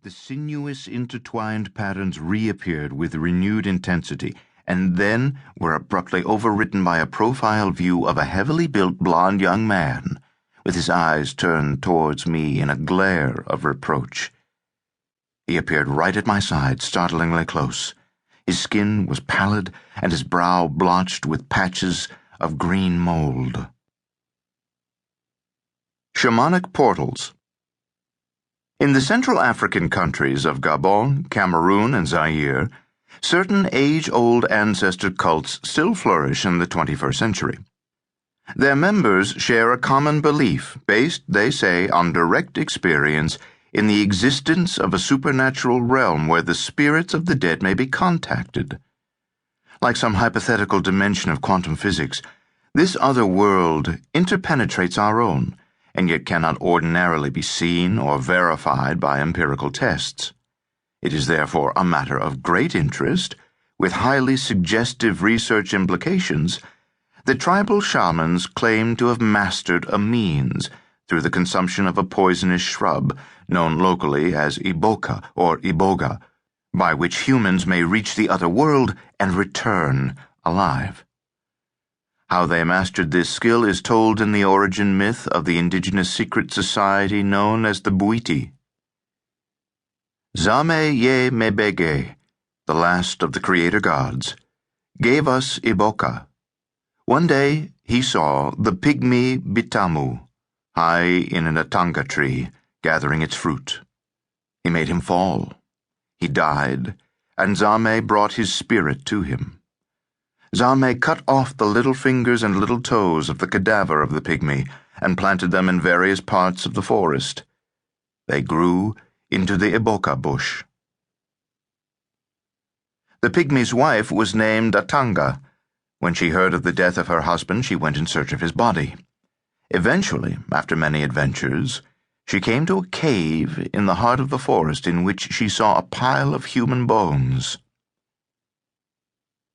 the sinuous intertwined patterns reappeared with renewed intensity, and then were abruptly overwritten by a profile view of a heavily built blond young man, with his eyes turned towards me in a glare of reproach. He appeared right at my side, startlingly close. His skin was pallid, and his brow blotched with patches of green mold. Shamanic Portals. In the Central African countries of Gabon, Cameroon, and Zaire, certain age-old ancestor cults still flourish in the 21st century. Their members share a common belief based, they say, on direct experience in the existence of a supernatural realm where the spirits of the dead may be contacted. Like some hypothetical dimension of quantum physics, this other world interpenetrates our own, and yet cannot ordinarily be seen or verified by empirical tests. It is therefore a matter of great interest, with highly suggestive research implications, that tribal shamans claim to have mastered a means through the consumption of a poisonous shrub known locally as iboka or iboga, by which humans may reach the other world and return alive. How they mastered this skill is told in the origin myth of the indigenous secret society known as the Bwiti. Zame Ye Mebege, the last of the creator gods, gave us Iboka. One day he saw the pygmy Bitamu, high in an atanga tree, gathering its fruit. He made him fall. He died, and Zame brought his spirit to him. Zame cut off the little fingers and little toes of the cadaver of the pygmy and planted them in various parts of the forest. They grew into the Iboka bush. The pygmy's wife was named Atanga. When she heard of the death of her husband, she went in search of his body. Eventually, after many adventures, she came to a cave in the heart of the forest in which she saw a pile of human bones.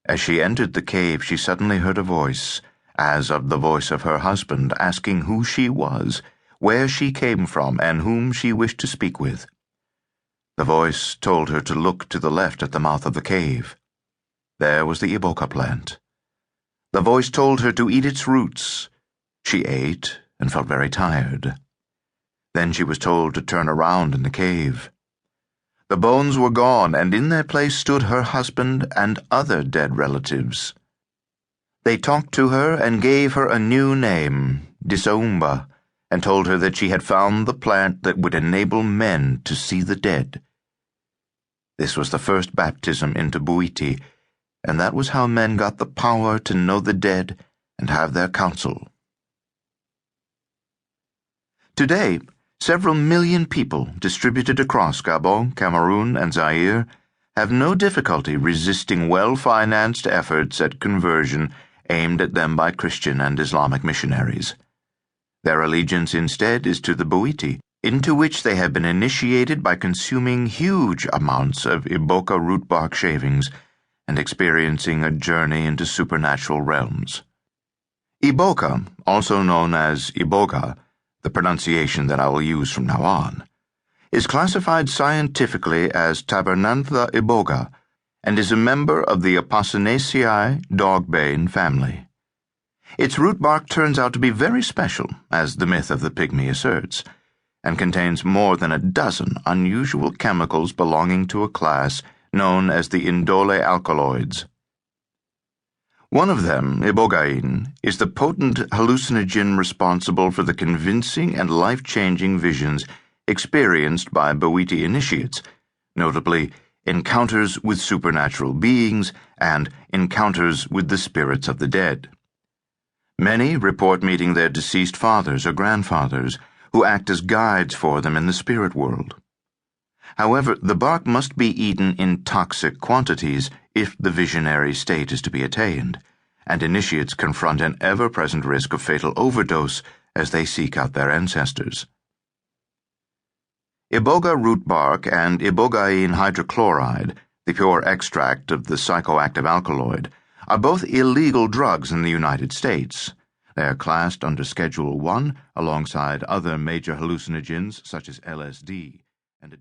As she entered the cave, she suddenly heard a voice, as of the voice of her husband, asking who she was, where she came from, and whom she wished to speak with. The voice told her to look to the left at the mouth of the cave. There was the Iboka plant. The voice told her to eat its roots. She ate and felt very tired. Then she was told to turn around in the cave. The bones were gone, and in their place stood her husband and other dead relatives. They talked to her and gave her a new name, Disoumba, and told her that she had found the plant that would enable men to see the dead. This was the first baptism into Bwiti, and that was how men got the power to know the dead and have their counsel. Today, several million people distributed across Gabon, Cameroon, and Zaire have no difficulty resisting well-financed efforts at conversion aimed at them by Christian and Islamic missionaries. Their allegiance instead is to the Bwiti, into which they have been initiated by consuming huge amounts of Iboka root bark shavings and experiencing a journey into supernatural realms. Iboka, also known as Iboga, the pronunciation that I will use from now on, is classified scientifically as Tabernantha iboga and is a member of the Apocynaceae dogbane family. Its root bark turns out to be very special, as the myth of the pygmy asserts, and contains more than a dozen unusual chemicals belonging to a class known as the indole alkaloids. One of them, ibogaine, is the potent hallucinogen responsible for the convincing and life-changing visions experienced by Bwiti initiates, notably encounters with supernatural beings and encounters with the spirits of the dead. Many report meeting their deceased fathers or grandfathers, who act as guides for them in the spirit world. However, the bark must be eaten in toxic quantities if the visionary state is to be attained, and initiates confront an ever-present risk of fatal overdose as they seek out their ancestors. Iboga root bark and ibogaine hydrochloride, the pure extract of the psychoactive alkaloid, are both illegal drugs in the United States. They are classed under Schedule 1 alongside other major hallucinogens such as LSD and